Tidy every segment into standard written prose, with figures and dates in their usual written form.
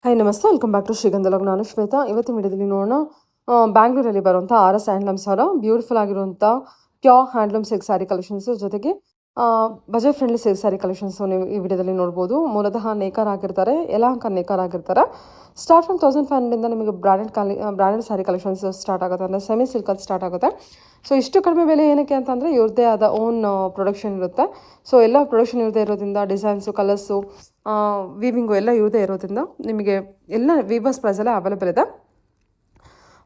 Hi ನಮಸ್ತೆ, welcome back to ಶ್ರೀಗಂಧಲೋಕ್. ನಾನು ಶ್ವೇತಾ. ಇವತ್ತಿನ ವಿಡಿಯೋದಲ್ಲಿ ನೋಡೋಣ ಬ್ಯಾಂಗ್ಳೂರಲ್ಲಿ ಬರುವಂಥ RS ಹ್ಯಾಂಡ್ಲೂಮ್ಸ್ ಅವರ ಬ್ಯೂಟಿಫುಲ್ ಆಗಿರುವಂಥ pure handloom silk sari collections, ಜೊತೆಗೆ budget friendly silk sari collections ನೀವು ಈ ವಿಡಿಯೋದಲ್ಲಿ ನೋಡ್ಬೋದು. ಮೂಲತಃ ನೇಕಾರ್ ಆಗಿರ್ತಾರೆ, ಯಲಹಂಕ ನೇಕಾರ್ ಆಗಿರ್ತಾರೆ. ಸ್ಟಾರ್ಟ್ ಫ್ರಮ್ 1500 ನಿಮಗೆ ಬ್ರಾಂಡೆಡ್ ಸ್ಯಾರಿ ಕಲೆಕ್ಷನ್ಸ್ ಸ್ಟಾರ್ಟ್ ಆಗುತ್ತೆ, ಅಂದರೆ ಸೆಮಿ ಸಿಲ್ಕಲ್ಲಿ ಸ್ಟಾರ್ಟ್ ಆಗುತ್ತೆ. ಸೊ ಇಷ್ಟು ಕಡಿಮೆ ಬೆಲೆ ಏನಕ್ಕೆ ಅಂತಂದರೆ ಇವ್ರದ್ದೇ ಆದ ಓನ್ ಪ್ರೊಡಕ್ಷನ್ ಇರುತ್ತೆ. ಸೊ ಎಲ್ಲ ಪ್ರೊಡಕ್ಷನ್ ಇವ್ರದ್ದೇ ಇರೋದ್ರಿಂದ ಡಿಸೈನ್ಸು, ಕಲರ್ಸು, ವೀವಿಂಗು ಎಲ್ಲ ಇವ್ರದ್ದೇ ಇರೋದ್ರಿಂದ ನಿಮಗೆ ಎಲ್ಲ ವೀವರ್ಸ್ ಪ್ರೈಸಲ್ಲೇ ಅವೈಲೇಬಲ್ ಇದೆ.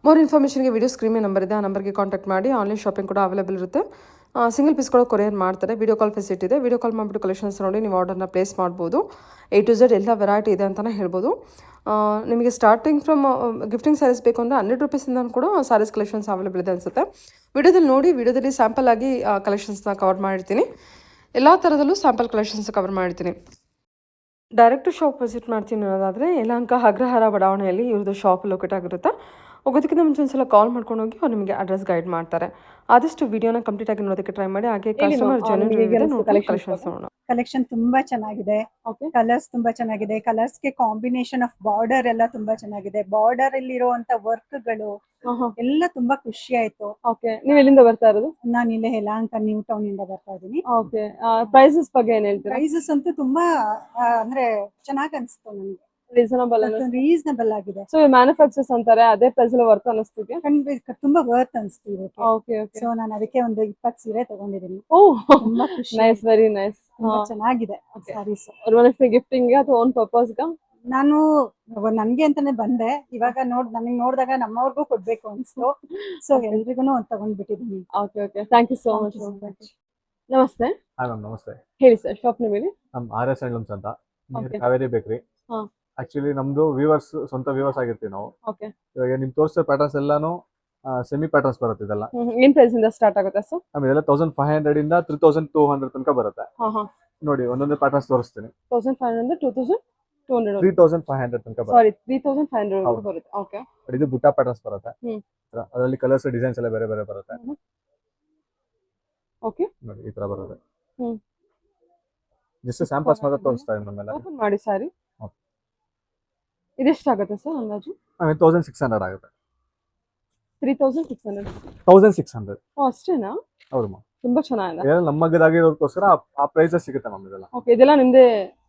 ಮೋರ್ ಇನ್ಫಾರ್ಮೇಷನ್ಗೆ ವಿಡಿಯೋ ಸ್ಕ್ರೀನ್ ನಂಬರ್ ಇದೆ, ಆ ನಂಬರ್ಗೆ ಕಾಂಟ್ಯಾಕ್ಟ್ ಮಾಡಿ. ಆನ್ಲೈನ್ ಶಾಪಿಂಗ್ ಕೂಡ ಅವೈಲೇಬಲ್ ಇರುತ್ತೆ. ಸಿಂಗಲ್ ಪೀಸ್ಗಳು ಕೊರಿಯರ್ ಮಾಡ್ತಾರೆ. ವಿಡಿಯೋ ಕಾಲ್ ಫೆಸಿಲಿಟಿ ಇದೆ. ವಿಡಿಯೋ ಕಾಲ್ ಮಾಡಿಬಿಟ್ಟು ಕಲೆಕ್ಷನ್ಸ್ ನೋಡಿ ನೀವು ಆರ್ಡರ್ನ ಪ್ಲೇಸ್ ಮಾಡ್ಬೋದು. A to Z ಎಲ್ಲ ವೆರೈಟಿ ಇದೆ ಅಂತಲೇ ಹೇಳ್ಬೋದು. ನಿಮಗೆ ಸ್ಟಾರ್ಟಿಂಗ್ ಫ್ರಮ್ ಗಿಫ್ಟಿಂಗ್ ಸ್ಯಾರೀಸ್ ಬೇಕು ಅಂದರೆ 100 ರೂಪೀಸಿಂದ ಕೂಡ ಸ್ಯಾರೀಸ್ ಕಲೆಕ್ಷನ್ಸ್ ಅವೈಲೇಬಲ್ ಇದೆ ಅನಿಸುತ್ತೆ. ವಿಡಿಯೋದಲ್ಲಿ ನೋಡಿ, ವಿಡಿಯೋದಲ್ಲಿ ಸ್ಯಾಂಪಲ್ ಆಗಿ ಕಲೆಕ್ಷನ್ಸ್ನ ಕವರ್ ಮಾಡಿರ್ತೀನಿ. ಎಲ್ಲ ಥರದಲ್ಲೂ ಸ್ಯಾಂಪಲ್ ಕಲೆಕ್ಷನ್ಸ್ ಕವರ್ ಮಾಡಿರ್ತೀನಿ. ಡೈರೆಕ್ಟ್ ಶಾಪ್ ವಿಸಿಟ್ ಮಾಡ್ತೀನಿ ಅನ್ನೋದಾದರೆ ಯಲಹಂಕ ಅಗ್ರಹಾರ ಬಡಾವಣೆಯಲ್ಲಿ ಇವ್ರದ್ದು ಶಾಪ್ ಲೊಕೇಟ್ ಆಗಿರುತ್ತೆ. ಹೋಗೋದಕ್ಕಿಂತ ಮುಂಚೆ ಒಂದ್ಸಲ ಕಾಲ್ ಮಾಡ್ಕೊಂಡು ಹೋಗಿ ಅವ್ರು ನಿಮಗೆ ಅಡ್ರೆಸ್ ಗೈಡ್ ಮಾಡ್ತಾರೆ. ಆದಷ್ಟು ವಿಡಿಯೋನ ಕಂಪ್ಲೀಟ್ ಆಗಿ ನೋಡೋದಕ್ಕೆ ಟ್ರೈ ಮಾಡಿ. ಹಾಗೆ ಕಸ್ಟಮರ್ ಕಲೆಕ್ಷನ್ಸ್ ನೋಡೋಣ. ಕಲೆಕ್ಷನ್ ತುಂಬಾ ಚೆನ್ನಾಗಿದೆ. ಕಲರ್ಸ್ ತುಂಬಾ ಚೆನ್ನಾಗಿದೆ. ಕಲರ್ಸ್ಗೆ ಕಾಂಬಿನೇಷನ್ ಆಫ್ ಬಾರ್ಡರ್ ಎಲ್ಲ ತುಂಬಾ ಚೆನ್ನಾಗಿದೆ. ಬಾರ್ಡರ್ ಅಲ್ಲಿ ಇರುವಂತ ವರ್ಕ್ಗಳು ಎಲ್ಲ ತುಂಬಾ ಖುಷಿ ಆಯ್ತು. ಓಕೆ, ನೀವು ಎಲ್ಲಿಂದ ಬರ್ತಾ ಇರೋದು? ನಾನು ಇಲ್ಲೇ ಯಲಹಂಕ ನ್ಯೂ ಟೌನ್ ಇಂದ ಬರ್ತಾ ಇದೀನಿ. ಓಕೆ, ಪ್ರೈಸಸ್ ಬಗ್ಗೆ ಏನ್ ಹೇಳ್ತೀರಾ? ಪ್ರೈಸಸ್ ಅಂತೂ ತುಂಬಾ ಅಂದ್ರೆ ಚೆನ್ನಾಗಿ ಅನ್ಸ್ತು ನನಗೆ. ರೀಸನಬಲ್ ಆಗಿದೆ. ಸೊ ಮ್ಯಾನುಫ್ಯಾಕ್ಚರ್ಸ್ ಅಂತಾರೆ, ಅದೇ ಪ್ರೈಸ್ ಅಲ್ಲಿ ವರ್ತ್ ಅನಿಸ್ತಿದೆ. ತುಂಬಾ ವರ್ತ್ ಅನಿಸ್ತು ಇವತ್ತು. Okay okay. ಸೊ ನಾನು ಅದಕ್ಕೆ ಒಂದು 20 ಸೀರೆ ತಗೊಂಡಿದ್ದೀನಿ. ತುಂಬಾ ಖುಷಿ. Nice, very nice. ಚೆನ್ನಾಗಿದೆ ಸ್ಯಾರೀಸ್. ಗಿಫ್ಟಿಂಗ್ ಅಥವಾ ಓನ್ ಪರ್ಪಸ್ ಗ? ನಾನು ನನ್ಗೆ ಅಂತಾನೆ ಬಂದೆ. ಇವಾಗ ನನಗೆ ನೋಡಿದಾಗ ನಮ್ಮವ್ರಿಗೂ ಕೊಡ್ಬೇಕು ಅನ್ಸ್ತು. ಸೊ ಎಲ್ರಿಗೂ ಒಂದು ತಗೊಂಡ್ಬಿಟ್ಟಿದ್ದೀನಿ. Okay okay, thank you so much. ನಮಸ್ತೆ. ನಮಸ್ತೆ. ಹೇಳಿ ಸರ್, ಶಾಪ್ ನೇಮ್ ಹೇಳಿ. ನಮ್ RS ಹ್ಯಾಂಡ್ಲೂಮ್ಸ್ ಅಂತ, ಕಾವೇರಿ ಬೇಕರಿ. ಆಕ್ಚುಲಿ ನಮ್ದು ಸ್ವಂತ ವ್ಯೂವರ್ಸ್ ಆಗಿರ್ತೀವಿ ನಾವು. ಇವಾಗ ನಿಮ್ ತೋರಿಸೋ ಪ್ಯಾಟರ್ನ್ಸ್ ಎಲ್ಲಾನು ಸೆಮಿ ಪ್ಯಾಟರ್ನ್ಸ್ ಬರುತ್ತೆ. ಇದೆಲ್ಲ ಏನ್ ಪ್ರೈಸ್ ಇಂದ ಸ್ಟಾರ್ಟ್ ಆಗುತ್ತೆ ಸರ್? ಇದೆಲ್ಲ 1500 ಇಂದ 3200 ತನಕ ಬರುತ್ತೆ. ನೋಡಿ, ಒಂದೊಂದೇ ಪ್ಯಾಟರ್ನ್ಸ್ ತೋರಿಸ್ತೀನಿ. 1500 2200 3500 ತನಕ ಬರುತ್ತೆ. ಸಾರಿ, 3500 ಬರುತ್ತೆ. ಓಕೆ, ಇದು ಬುಟ್ಟ ಪ್ಯಾಟರ್ನ್ಸ್ ಬರುತ್ತೆ. ಅದರಲ್ಲಿ ಕಲರ್ಸ್, ಡಿಸೈನ್ಸ್ ಎಲ್ಲ ಬೇರೆ ಬೇರೆ ಬರುತ್ತೆ. ಓಕೆ, ನೋಡಿ ಈ ತರ ಬರುತ್ತೆ. ಜಸ್ಟ್ ಸ್ಯಾಂಪಲ್ಸ್ ಮಾತ್ರ ತೋರಿಸ್ತಾ ಇದ್ದೀನಿ ನಮ್ಮೆಲ್ಲ. ಓಪನ್ ಮಾಡಿ ಸಾರಿ. ಇದೆಷ್ಟಾಗುತ್ತೆ ಸರ್ ಅಂದಾಜು? 1600 ಆಗುತ್ತೆ. 3600? 1600. ಅಷ್ಟೇನಾ? ಹೌದು, ತುಂಬಾ ಚೆನ್ನಾಗಿದೆ. ನಮ್ಮದಾಗಿರೋದಕ್ಕೋಸ್ಕರ ಆ ಪ್ರೈಸ್ ಸಿಗುತ್ತೆ ಮ್ಯಾಮ್. ಇದೆಲ್ಲ ಓಕೆ, ಇದೆಲ್ಲ ನಿಮ್ದೇ?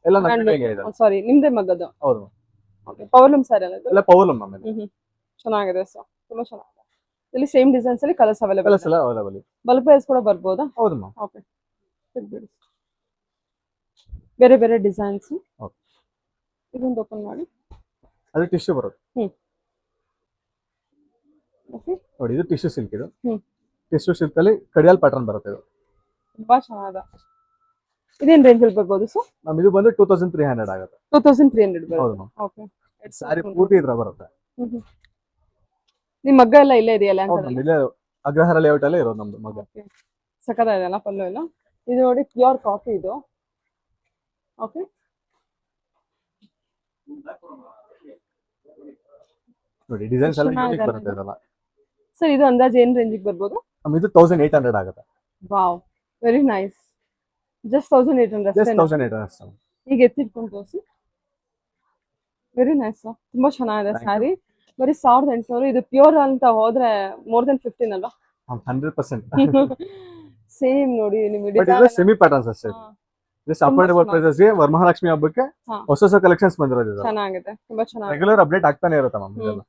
ಎಲ್ಲ ನಮ್ಮದೇ ಇದೆ. ಸಾರಿ, ನಿಮ್ದೇ ಮಗ್ಗದು? ಹೌದು. ಓಕೆ, ಪವರ್ಲೂಮ್ ಸಾರಿ ಅಲ್ಲ? ಎಲ್ಲ ಪವರ್ಲೂಮ್ ಮ್ಯಾಮ್. ಚೆನ್ನಾಗಿದೆ ಸರ್, ತುಂಬಾ ಚೆನ್ನಾಗಿದೆ. ಇಲ್ಲಿ ಸೇಮ್ ಡಿಸೈನ್ಸ್ ಅಲ್ಲಿ ಕಲರ್ಸ್ ಅವೈಲೇಬಲ್ ಇದೆ. ಬಲ್ಕ್ ಪ್ರೈಸ್ ಕೂಡ ಬರ್ಬೋದಾ? ಹೌದು ಮ್ಯಾಮ್. ಓಕೆ, ಬೇರೆ ಬೇರೆ ಡಿಸೈನ್ಸ್. ಓಕೆ, ಇದೊಂದು ಓಪನ್ ಮಾಡಿ. ಅದು ಟಿಶ್ಯೂ ಬರುತ್ತೆ. ಓಕೆ, ನೋಡಿ ಇದು ಟಿಶ್ಯೂ ಸಿಲ್ಕ್. ಇದು ಟಿಶ್ಯೂ ಸಿಲ್ಕ್ ಅಲ್ಲಿ ಕಡಿಯಾಲ್ ಪ್ಯಾಟರ್ನ್ ಬರುತ್ತೆ. ಇದು ತುಂಬಾ ಚೆನ್ನಾಗಿದೆ. ಇದೇನ್ ರೇಂಜ್ ಅಲ್ಲಿ ಬರ್ಬೋದು ಸರ್? ನಮ್ ಇದು ಬಂದು 2300 ಆಗುತ್ತೆ. 2300 ಬರುತ್ತೆ. ಹೌದು ಮ್ಯಾಮ್. ಓಕೆ, ಸಾರಿ ಪೂರ್ತಿ ಇದ್ರ ಬರುತ್ತೆ. ನಿಮ್ ಮಗ್ಗ ಎಲ್ಲ ಇಲ್ಲೇ ಇದೆಯಲ್ಲ? ಇಲ್ಲೇ ಅಗ್ರಹಾರ ಲೇಔಟ್ ಅಲ್ಲೇ ಇರೋದು ನಮ್ದು ಮಗ್ಗ. ಸಕ್ಕತ್ತಾಗಿದೆಯಲ್ಲ ಪಲ್ಲು ಎಲ್ಲ? ಇದು ನೋಡಿ, ಪ್ಯೂರ್ ಕಾಫಿ ಇದು. ಓಕೆ, ನೋಡಿ ಡಿಸೈನ್ಸ್ ಎಲ್ಲ ಯೂನಿಕ್ ಬರುತ್ತೆ ಇದೆಲ್ಲ. ಸರ್ ಇದು ಅಂದಾಜು ಏನ್ ರೇಂಜಿಗೆ ಬರ್ಬೋದು? ಇದು 1800 ಆಗುತ್ತೆ. Wow, very nice. Just 1800? Just 1800. ಈಗ ಎತ್ತಿಟ್ಕೊಂಡು ತೋರಿಸಿ. ವೆರಿ ನೈಸ್, ತುಂಬಾ ಚೆನ್ನಾಗಿದೆ ಸ್ಯಾರಿ. ಬರೀ 1800. ಇದು ಪ್ಯೂರ್ ಅಂತ ಹೋದ್ರೆ ಮೋರ್ ದನ್ 15 ಅಲ್ವಾ? 100%. ಸೇಮ್ ನೋಡಿ ನಿಮಗೆ ಡಿಸೈನ್ ಸೆಮಿ ಪ್ಯಾಟರ್ನ್ಸ್ ಅಷ್ಟೇ. ಜಸ್ಟ್ ಅಫೋರ್ಡಬಲ್ ಪ್ರೈಸಸ್ ಗೆ ವರಮಹಾಲಕ್ಷ್ಮಿ ಹಬ್ಬಕ್ಕೆ ಹೊಸ ಕಲೆಕ್ಷನ್ಸ್ ಬಂದಿರೋದು. ಚೆನ್ನಾಗಿದೆ, ತುಂಬಾ ಚೆನ್ನಾಗಿದೆ. ರೆಗ್ಯುಲರ್ ಅಪ್ಡೇಟ್ ಆಗ್ತಾನೆ ಇರುತ್ತೆ ಮ್ಯಾಮ್ ಇದೆಲ್ಲ.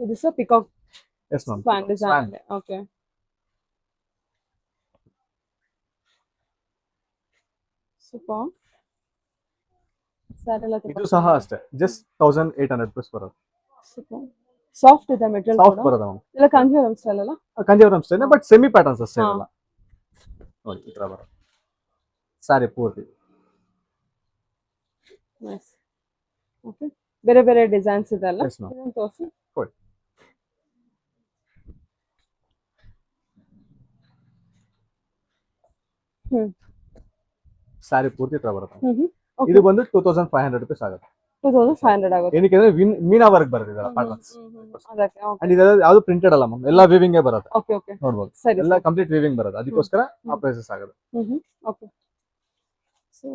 ಇದು sir peacock yes ma'am. Span design. Okay, super. Sari ಎಲ್ಲ ಇದು ಸಹ ಅಷ್ಟೇ, ಜಸ್ಟ್ 1800 ರೂಪೀಸ್ ಬರುತ್ತೆ. ಸೂಪರ್ ಸಾಫ್ಟ್ ಇದೆ ಮೆಟೀರಿಯಲ್. ಸಾಫ್ಟ್ ಬರುತ್ತೆ ಮ್ಯಾಮ್. ಎಲ್ಲ ಕಾಂಜೀವರಂ ಸ್ಟೈಲ್ ಅಲ್ಲ? Kanjeevaram style, but semi patterns ಅಷ್ಟೇ ಇರಲ್ಲ. ನೋಡಿ ಈ ತರ ಬರುತ್ತೆ ಸಾರಿ ಪೂರ್ತಿ. ನೈಸ್. ಓಕೆ, ಬೇರೆ ಬೇರೆ ಡಿಸೈನ್ಸ್ ಇದೆ ಅಲ್ಲ? ಇದನ್ನ ತೋರಿಸಿ. ಸಾರಿ ಪೂರ್ತಿ ತರ ಬರುತ್ತೆ. ಇದು ಬಂದು 2500 ರೂಪೀಸ್ ಆಗುತ್ತೆ. 2500 ಆಗುತ್ತೆ. ಏನಕ್ಕೆ ಅಂದ್ರೆ ಮೀನಾ ವರ್ಕ್ ಬರುತ್ತೆ ಇದರ ಪ್ಯಾಟರ್ನ್ಸ್. ಅಂಡ್ ಇದು ಯಾವುದು ಪ್ರಿಂಟೆಡ್ ಅಲ್ಲ ಮ್ಯಾಮ್, ಎಲ್ಲ ವೀವಿಂಗ್ ಬರುತ್ತೆ. ಓಕೆ ಓಕೆ, ನೋಡಬಹುದು ಸರಿ, ಎಲ್ಲ ಕಂಪ್ಲೀಟ್ ವೀವಿಂಗ್ ಬರುತ್ತೆ. ಅದಕ್ಕೋಸ್ಕರ ಆ ಪ್ರೈಸಸ್ ಆಗುತ್ತೆ. ಓಕೆ, ಸೊ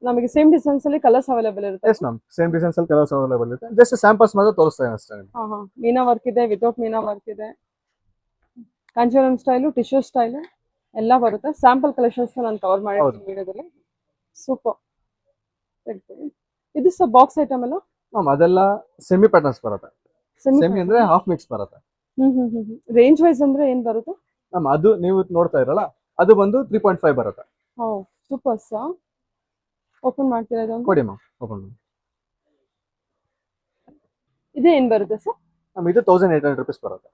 ನಮಗೆ ಸೇಮ್ ಡಿಸೈನ್ಸ್ ಅಲ್ಲಿ ಕಲರ್ಸ್ ಅವೈಲೇಬಲ್ ಇರುತ್ತೆ. ಎಸ್ ಮ್ಯಾಮ್, ಸೇಮ್ ಡಿಸೈನ್ಸ್ ಅಲ್ಲಿ ಕಲರ್ಸ್ ಅವೈಲೇಬಲ್ ಇರುತ್ತೆ. ಜಸ್ಟ್ ಸ್ಯಾಂಪಲ್ಸ್ ಮಾತ್ರ ತೋರಿಸ್ತಾ ಇದ್ದೀನಿ ಅಷ್ಟೇ. ಹಾ ಹಾ, ಮೀನಾ ವರ್ಕ್ ಇದೆ, ವಿತೌಟ್ ಮೀನಾ ವರ್ಕ್ ಇದೆ, ಕಾಂಚೀವರಂ ಸ್ಟೈಲು, ಟಿಶ್ಯೂ ಸ್ಟೈಲು ಎಲ್ಲ ಬರುತ್ತೆ. ಸ್ಯಾಂಪಲ್ ಕಲೆಕ್ಷನ್ಸ್ ನಾನು ಕವರ್ ಮಾಡಿರ್ತೀನಿ ವಿಡಿಯೋದಲ್ಲಿ. ಸೂಪರ್. ಇದು ಸಹ ಬಾಕ್ಸ್ ಐಟಮ್ ಅಲ್ಲ ಮ್ಯಾಮ್? ಅದೆಲ್ಲ ಸೆಮಿ ಪ್ಯಾಟರ್ನ್ಸ್ ಬರುತ್ತೆ. ಸೆಮಿ ಅಂದ್ರೆ ಹಾಫ್ ಮಿಕ್ಸ್ ಬರುತ್ತೆ. ರೇಂಜ್ ವೈಸ್ ಅಂದ್ರೆ ಏನ್ ಬರುತ್ತೆ ಮ್ಯಾಮ್? ಅದು ನೀವು ನೋಡ್ತಾ ಇರಲ್ಲ, ಅದು ಬಂದು 3.5 ಬರುತ್ತೆ. ಓ ಸೂಪರ್ ಸಾ. ಓಪನ್ ಮಾಡ್ತೀರಾ ಇದೊಂದು? ಕೊಡಿ ಮ್ಯಾಮ್, ಓಪನ್ ಮಾಡಿ. ಇದೇ ಏನ್ ಬರುತ್ತೆ ಸರ್? ಮ್ಯಾಮ್ ಇದು 1800 rupees ಬರುತ್ತೆ.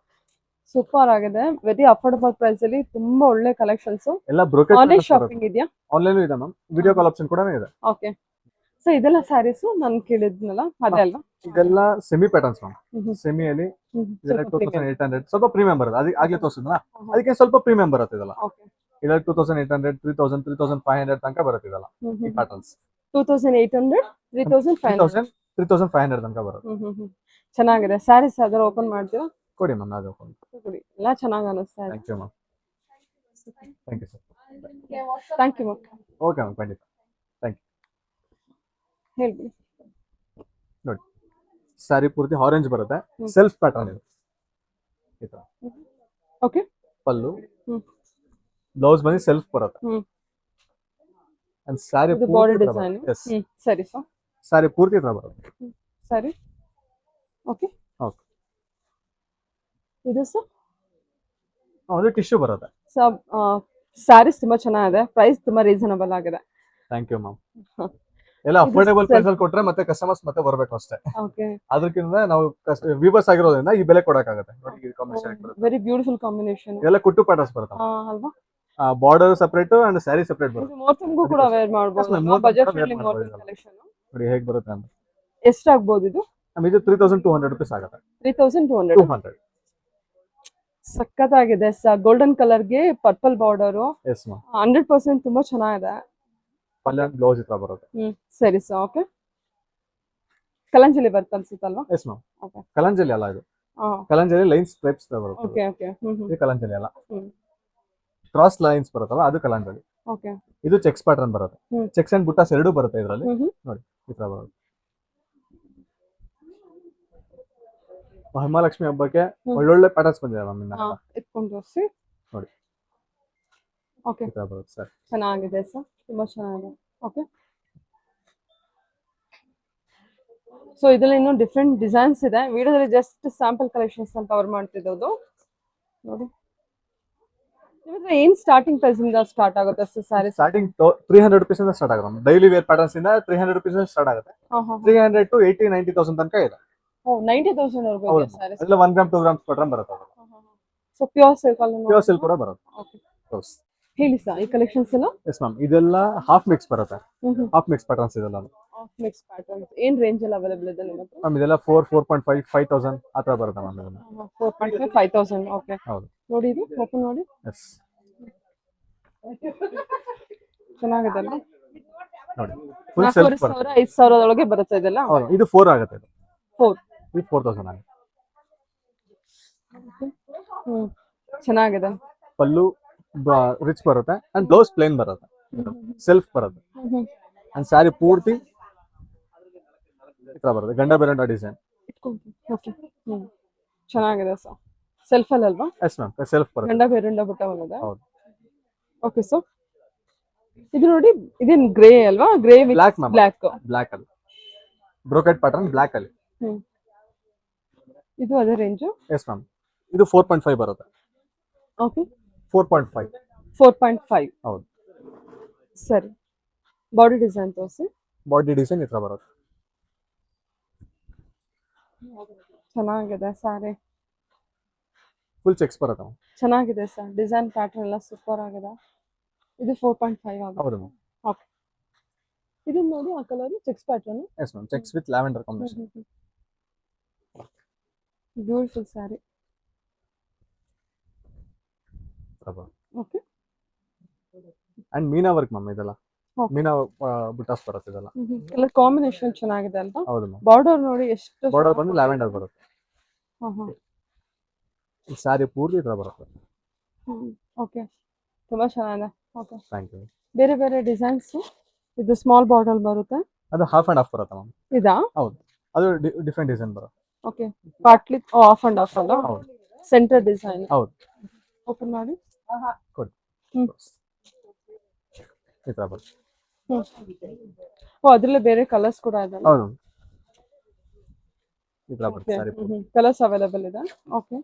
ಸೂಪರ್ ಆಗಿದೆ, ವೆರಿ ಅಫೋರ್ಡಬಲ್ ಪ್ರೈಸ್ ಅಲ್ಲಿ ತುಂಬಾ ಒಳ್ಳೆ ಕಲೆಕ್ಷನ್ಸ್. ಎಲ್ಲ ಬ್ರೋಕೆಟ್ ಆನ್ಲೈನ್ ಶಾಪಿಂಗ್ ಇದೆಯಾ? ಆನ್ಲೈನ್ ಇದೆ ಮ್ಯಾಮ್, ವಿಡಿಯೋ ಕಾಲ್ ಆಪ್ಷನ್ ಕೂಡ ಇದೆ. ಓಕೆ. ಸೊ ಇದೆಲ್ಲ ಸ್ಯಾರೀಸ್ ನಾನು ಕೇಳಿದ್ನಲ್ಲ ಅದೇ ಅಲ್ವಾ? ಇದೆಲ್ಲ ಸೆಮಿ ಪ್ಯಾಟರ್ನ್ಸ್ ಮ್ಯಾಮ್. ಹ್ಮ್. ಸೆಮಿಯಲ್ಲಿ ಹ್ಮ್. ಇದೆಲ್ಲ ಸ್ವಲ್ಪ premium. 2800 ಸ್ವಲ್ಪ ಪ್ರೀಮಿಯಂ ಬರುತ್ತೆ. ಅದಕ್ಕೆ ಆಗ್ಲೇ ತೋರಿಸಿದ್ನಲ್ಲ, ಹ್ಮ್. ಅದಕ್ಕೆ ಸ್ವಲ್ಪ ಪ್ರೀಮಿಯಂ ಬರುತ್ತೆ ಇದೆಲ್ಲ. ಓಕೆ. ಇದೆಲ್ಲ 2800, 3000, 3500 ತನಕ ಬರುತ್ತೆ ಇದೆಲ್ಲ ಈ ಪ್ಯಾಟರ್ನ್ಸ್. 2800, 3500. 3500 ತನಕ ಬರುತ್ತೆ. ಚೆನ್ನಾಗಿದೆ ಸ್ಯಾರೀಸ್. ಅದರ ಓಪನ್ ಮಾಡ್ತೀರಾ? ಕೊಡಿ ಮ್ಯಾಮ್, ಅದು ಓಪನ್. ಕೊಡಿ. ಎಲ್ಲ ಚೆನ್ನಾಗಿ ಅನಿಸ್ತಾ ಇದೆ. Thank you ma'am. Thank you sir. Thank you ma'am. Okay ma'am, ಖಂಡಿತ. ಹೇಳ್ಬಿಡಿ. ನೋಡಿ, ಸ್ಯಾರಿ ಪೂರ್ತಿ ಆರೆಂಜ್ ಬರುತ್ತೆ, ಹ್ಮ್. ಸೆಲ್ಫ್ ಪ್ಯಾಟರ್ನ್ ಇದೆ ಈ ತರ. ಓಕೆ. ಪಲ್ಲು, ಹ್ಮ್. ಬ್ಲೌಸ್ ಬಂದು ಸೆಲ್ಫ್ ಬರುತ್ತೆ. ಹ್ಮ್. ಅಂಡ್ ಸ್ಯಾರಿ ಇದು ಬಾಡಿ ಡಿಸೈನ್. ಸರಿ ಸರ್. ಸ್ಯಾರಿ ಪೂರ್ತಿ ಈ ತರ ಬರುತ್ತೆ. ಸರಿ. ಓಕೆ. ಓಕೆ. ಇದು ಸರ್ ಅದು ಟಿಶ್ಯೂ ಬರುತ್ತೆ. ಸ್ಯಾರೀಸ್ ತುಂಬಾ ಚೆನ್ನಾಗಿದೆ, ಪ್ರೈಸ್ ತುಂಬಾ ರೀಸನಬಲ್ ಆಗಿದೆ. Thank you ma'am. ಎಲ್ಲ ಅಫೋರ್ಡೇಬಲ್ ಪ್ರೈಸ್ ಅಲ್ಲಿ ಕೊಟ್ರೆ ಮತ್ತೆ ಕಸ್ಟಮರ್ಸ್ ಮತ್ತೆ ಬರಬೇಕು ಅಷ್ಟೇ. ಓಕೆ. ಅದಕ್ಕಿಂತ ನಾವು ವ್ಯೂವರ್ಸ್ ಆಗಿರೋದ್ರಿಂದ ಈ ಬೆಲೆ ಕೊಡಕ್ಕಾಗತ್ತೆ. ನೋಡಿ, ಈ ಕಾಂಬಿನೇಷನ್ ಬರುತ್ತೆ. Very beautiful combination. ಎಲ್ಲ ಕುಟ್ಟು ಪ್ಯಾಟರ್ನ್ಸ್ ಬರುತ್ತೆ. ಅಲ್ವಾ? Border separate and sari separate ಬರುತ್ತೆ. ಮುಹೂರ್ತಂಗೂ ಕೂಡ ವೇರ್ ಮಾಡಬಹುದು. Yes, ma'am. ಮುಹೂರ್ತಕ್ಕೆ ಬಜೆಟ್ ಕೂಡ wear ಫ್ರೆಂಡ್ಲಿ ಮಾಡ್ಬೋದು ಮುಹೂರ್ತ ಇದೆಲ್ಲ. ಕಲೆಕ್ಷನ್. ನೋಡಿ ಹೇಗೆ ಬರುತ್ತೆ ಅಂತ. ಎಷ್ಟಾಗಬಹುದು ಇದು? ಇದು 3200 rupees ಆಗುತ್ತೆ. 3200. 200. ಸಕ್ಕತ್ತಾಗಿದೆ ಸರ್. ಗೋಲ್ಡನ್ ಕಲರ್ಗೆ ಪರ್ಪಲ್ ಬಾರ್ಡರ್. Yes ma'am. 100% ತುಂಬಾ ಚೆನ್ನಾಗಿದೆ. ಪಲ್ಯ ಬ್ಲೌಸ್ ಇತ್ರ ಬರುತ್ತೆ. ಸರಿ ಸರ್. ಓಕೆ. ಕಲಂಜಲಿ ಬರ್ತ ಅನ್ಸುತ್ತಲ್ವಾ? Yes ma'am. Okay. ಕಲಂಜಲಿ ಅಲ್ಲ ಇದು. ಕಲಂಜಲಿ ಲೈನ್ಸ್ ಸ್ಟ್ರೈಪ್ಸ್ ಬರುತ್ತೆ. Okay okay. ಇದು ಕಲಂಜಲಿ ಅಲ್ಲ. ಹ್ಮ್. ಕ್ರಾಸ್ ಲೈನ್ಸ್ ಬರುತ್ತಲ್ಲ, ಅದು ಕಲಂಜಲಿ. ಓಕೆ. ಇದು ಚೆಕ್ಸ್ ಪ್ಯಾಟರ್ನ್ ಬರುತ್ತೆ. ಹ್ಮ್. ಚೆಕ್ಸ್ ಅಂಡ್ ಬುಟ್ಟಾಸ್ ಎರಡೂ ಬರುತ್ತೆ ಇದರಲ್ಲಿ. ನೋಡಿ ಈ ತರ ಬರುತ್ತೆ. ಮಹಾಲಕ್ಷ್ಮಿ ಹಬ್ಬಕ್ಕೆ ಒಳ್ಳೊಳ್ಳೆ ಪ್ಯಾಟರ್ನ್ಸ್ ಬಂದಿದೆ ಮ್ಯಾಮ್. ಇನ್ನ ಇಟ್ಕೊಂಡು ತೋರಿಸಿ. ನೋಡಿ ಓಕೆ. ಈ ತರ ಬರುತ್ತೆ ಸರ್. ಚೆನ್ನಾಗಿದೆ ಸರ್, ತುಂಬಾ ಚೆನ್ನಾಗಿದೆ. ಓಕೆ. ಸೊ ಇದರಲ್ಲಿ ಇನ್ನೂ ಡಿಫ್ರೆಂಟ್ ಡಿಸೈನ್ಸ್ ಇದೆ. ವಿಡಿಯೋದಲ್ಲಿ ಜಸ್ಟ್ ಸ್ಯಾಂಪಲ್ ಕಲೆಕ್ಷನ್ಸ್ ಅಂತ ಕವರ್ ಮಾಡ್ತಿರೋದು. ನೋಡಿ ನಿಮ್ಮತ್ರ ಏನ್ ಸ್ಟಾರ್ಟಿಂಗ್ ಪ್ರೈಸ್ ಇಂದ ಸ್ಟಾರ್ಟ್ ಆಗುತ್ತೆ ಸರ್ ಸ್ಯಾರೀಸ್? ಸ್ಟಾರ್ಟಿಂಗ್ 300 rupees ಇಂದ ಸ್ಟಾರ್ಟ್ ಆಗುತ್ತೆ. ಡೈಲಿ ವೇರ್ ಪ್ಯಾಟರ್ನ್ಸ್ ಇಂದ 300 rupees ಇಂದ ಸ್ಟಾರ್ಟ್ ಆಗುತ್ತೆ. 300 to 80,000-90,000 ತನಕ ಇದೆ. ಓ 90,000 ವರೆಗೂ ಇದೆ ಸ್ಯಾರೀಸ್. ಅದೆಲ್ಲ 1 ಗ್ರಾಮ್ 2 ಗ್ರಾಮ್ ಪ್ಯಾಟರ್ನ್ ಬರುತ್ತೆ. ಸೊ ಪ್ಯೂರ್ ಸಿಲ್ಕ್ ಅಲ್ಲಿ ಪ್ಯೂರ್ ಸಿಲ್ಕ್ ಕೂಡ ಬರುತ್ತೆ. ಓಕೆ. ಹೇಳಿ ಸರ್ ಈ ಕಲೆಕ್ಷನ್ಸ್ ಎಲ್ಲ. Yes ma'am. ಇದೆಲ್ಲ ಹಾಫ್ ಮಿಕ್ಸ್ ಬರುತ್ತೆ. ಹಾಫ್ ಮಿಕ್ಸ್ ಪ್ಯಾಟರ್ನ್ಸ್ ಇದೆಲ್ಲ ಮಿಕ್ಸ್ ಪ್ಯಾಟರ್ನ್ಸ್. ಏನ್ ರೇಂಜ್ ಅಲ್ಲಿ ಅವೈಲೇಬಲ್ ಇದೆ ನಿಮ್ಮ ಹತ್ರ? ಮ್ಯಾಮ್ ಇದೆಲ್ಲ 4.5 5,000 ಆ ತರ ಬರುತ್ತೆ ಮ್ಯಾಮ್. ಇದೆಲ್ಲ 4.5 5,000. ಓಕೆ. ಹೌದು. ನೋಡಿ ಇದು ಓಪನ್ ಮಾಡಿ. ಎಸ್ ಚೆನ್ನಾಗಿದೆ ಅಲ್ಲ? ನೋಡಿ ಫುಲ್ ಸೆಲ್ಫ್ 4,000 ಬರುತ್ತೆ. 5,000 ಒಳಗೆ ಬರುತ್ತೆ ಇದೆಲ್ಲ. ಹೌದು. ಇದು 4 ಆಗುತ್ತೆ. ಇದು 4. ಇದು 4,000 ಆಗುತ್ತೆ. ಚೆನ್ನಾಗಿದೆ. ಪಲ್ಲು ರಿಚ್ ಬರುತ್ತೆ ಅಂಡ್ ಬ್ಲೌಸ್ ಪ್ಲೇನ್ ಬರುತ್ತೆ. ಸೆಲ್ಫ್ ಬರುತ್ತೆ. ಅಂಡ್ ಸ್ಯಾರಿ ಪೂರ್ತಿ ಈ ತರ ಬರುತ್ತೆ. ಗಂಡ ಬೇರಂಡ ಡಿಸೈನ್. ಓಕೆ. ಚೆನ್ನಾಗಿದೆ ಸರ್. ಸೆಲ್ಫ್ ಅಲ್ಲಿ ಅಲ್ವಾ? Yes ma'am. ಸೆಲ್ಫ್ ಬರುತ್ತೆ. ಗಂಡ ಬೇರುಂಡ ಬುಟ್ಟ ಬಂದಿದೆ. ಹೌದು. Okay sir. ಇದು ನೋಡಿ, ಇದೇನ್ ಗ್ರೇ ಅಲ್ವಾ? Grey with black ma'am. Black. Black ಅಲ್ಲಿ ಬ್ರೋಕೆಟ್ ಪ್ಯಾಟರ್ನ್ ಬ್ಲಾಕ್ ಅಲ್ಲಿ. ಇದು ಅದೇ ರೇಂಜ್. Yes ma'am. ಇದು 4.5 ಬರುತ್ತೆ. ಓಕೆ. 4.5. 4.5. ಹೌದು. ಸರಿ. ಬಾಡಿ ಡಿಸೈನ್ ತೋರಿಸಿ. ಬಾಡಿ ಡಿಸೈನ್ ಈ ತರ ಬರುತ್ತೆ. ಚೆನ್ನಾಗಿದೆ ಸ್ಯಾರಿ. ಫುಲ್ ಚೆಕ್ಸ್ ಬರುತ್ತೆ ಮ್ಯಾಮ್. ಚೆನ್ನಾಗಿದೆ ಸರ್. ಡಿಸೈನ್ ಪ್ಯಾಟರ್ನ್ ಎಲ್ಲ ಸೂಪರ್ ಆಗಿದೆ. ಇದು 4.5 ಆಗುತ್ತೆ. ಹೌದು ಮ್ಯಾಮ್. ಓಕೆ. ಇದು ನೋಡಿ ಆ colour cheques pattern. Yes ma'am. Cheques with lavender combination. Beautiful sari. Okay. And Meena work ma'am. ಇದೆಲ್ಲ ಮೀನಾ ಬುಟಾಸ್ ಬರುತ್ತೆ ಇದೆಲ್ಲ. ಕಲರ್ ಕಾಂಬಿನೇಷನ್ ಚೆನ್ನಾಗಿದೆ ಅಲ್ವಾ? ಹೌದು ಮ್ಯಾಮ್. ಬಾರ್ಡರ್ ನೋಡಿ ಎಷ್ಟು. ಬಾರ್ಡರ್ ಬಂದು ಲ್ಯಾವೆಂಡರ್ ಬರುತ್ತೆ. ಹಾ. ಸ್ಯಾರಿ ಪೂರ್ತಿ ಈ ತರ ಬರುತ್ತೆ. ಓಕೆ. ತುಂಬಾ ಚೆನ್ನಾಗಿದೆ. ಓಕೆ. Thank you. ಬೇರೆ ಬೇರೆ ಡಿಸೈನ್ಸ್ ಇದು ಸ್ಮಾಲ್ ಬಾರ್ಡರ್ ಬರುತ್ತೆ. ಅದು ಹಾಫ್ ಅಂಡ್ ಹಾಫ್ ಬರುತ್ತೆ ಮ್ಯಾಮ್. ಇದಾ? ಹೌದು, ಅದು ಡಿಫ್ರೆಂಟ್ ಡಿಸೈನ್ ಬರುತ್ತೆ. Okay, partly half and half ಅಲ್ಲ? ಹೌದು ಸೆಂಟರ್ ಡಿಸೈನ್. ಹೌದು. ಓಪನ್ ಮಾಡಿ. ಕೊಡಿ. ಹ್ಮ್. ಈ ತರ ಬರುತ್ತೆ. ಓ, ಅದ್ರಲ್ಲೇ ಬೇರೆ ಕಲರ್ಸ್ ಕೂಡ ಇದೆ. ಹೌದು, ಈ ತರ ಬರುತ್ತೆ ಸಾರಿ. ಕಲರ್ಸ್ ಅವೈಲೇಬಲ್ ಇದೆ. ಓಕೆ,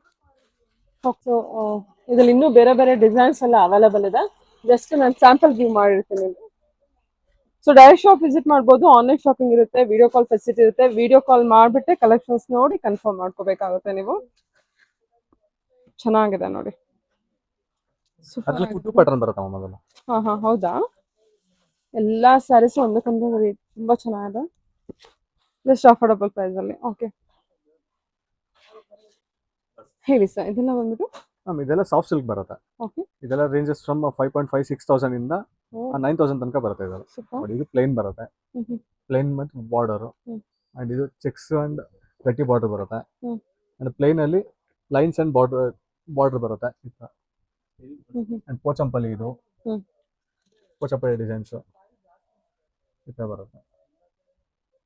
ಸೊ ಇದ್ರಲ್ಲಿ ಇನ್ನೂ ಬೇರೆ ಬೇರೆ ಡಿಸೈನ್ಸ್ ಎಲ್ಲ ಅವೈಲೇಬಲ್ ಇದೆ. ಜಸ್ಟ್ ನಾನು ಸ್ಯಾಂಪಲ್ ಗಿವ್ ಮಾಡಿರ್ತೀನಿ. ಸೊ ಡೈರೆಕ್ಟ್ ಶಾಪ್ ವಿಸಿಟ್ ಮಾಡ್ಬೋದು, ಆನ್ಲೈನ್ ಶಾಪಿಂಗ್ ಇರುತ್ತೆ, ವಿಡಿಯೋ ಕಾಲ್ ಫೆಸಿಲಿಟಿ ಇರುತ್ತೆ. ವಿಡಿಯೋ ಕಾಲ್ ಮಾಡಿಬಿಟ್ಟೆ ಕಲೆಕ್ಷನ್ಸ್ ನೋಡಿ ಕನ್ಫರ್ಮ್ ಮಾಡ್ಕೋಬೇಕಾಗುತ್ತೆ ನೀವು. ಚೆನ್ನಾಗಿದೆ ನೋಡಿ. ಅದ್ರಲ್ಲಿ ಕುಟ್ಟು ಪ್ಯಾಟರ್ನ್ ಬರುತ್ತೆ ಮ್ಯಾಮ್ ಅದನ್ನು. ಹಾ ಹಾ, ಹೌದಾ? ಎಲ್ಲಾ ಸ್ಯಾರೀಸ್ ಒಂದಕ್ಕೊಂದು ತುಂಬಾ ಚೆನ್ನಾಗಿದೆ, ಜಸ್ಟ್ ಅಫೋರ್ಡಬಲ್ ಪ್ರೈಸ್ ಅಲ್ಲಿ. ಓಕೆ, ಹೇಳಿ ಸರ್. ಇದೆಲ್ಲ ಬಂದ್ಬಿಟ್ಟು ಮ್ಯಾಮ್ ಇದೆಲ್ಲ ಸಾಫ್ಟ್ ಸಿಲ್ಕ್ ಬರುತ್ತೆ. ಓಕೆ, ಇದೆಲ್ಲ ರೇಂಜಸ್ ಫ್ರಮ್ 5.5 6,000 ಇಂದ 9,000 ತನಕ ಬರುತ್ತೆ. ಇದೆಲ್ಲ ನೋಡಿ, ಇದು ಪ್ಲೇನ್ ಬರುತ್ತೆ, ಪ್ಲೇನ್ ಮತ್ತು ಬಾರ್ಡರ್. ಅಂಡ್ ಇದು ಚೆಕ್ಸ್ ಅಂಡ್ ಗಟ್ಟಿ ಬಾರ್ಡರ್ ಬರುತ್ತೆ. ಅಂಡ್ ಪ್ಲೇನ್ ಅಲ್ಲಿ ಲೈನ್ಸ್ ಅಂಡ್ ಬಾರ್ಡರ್ ಬರುತ್ತೆ. ಅಂಡ್ ಪೋಚಂಪಲ್ಲಿ ಇದು ಪೋಚಂಪಲ್ಲಿ ಡಿಸೈನ್ಸ್ ಈ ತರ ಬರುತ್ತೆ.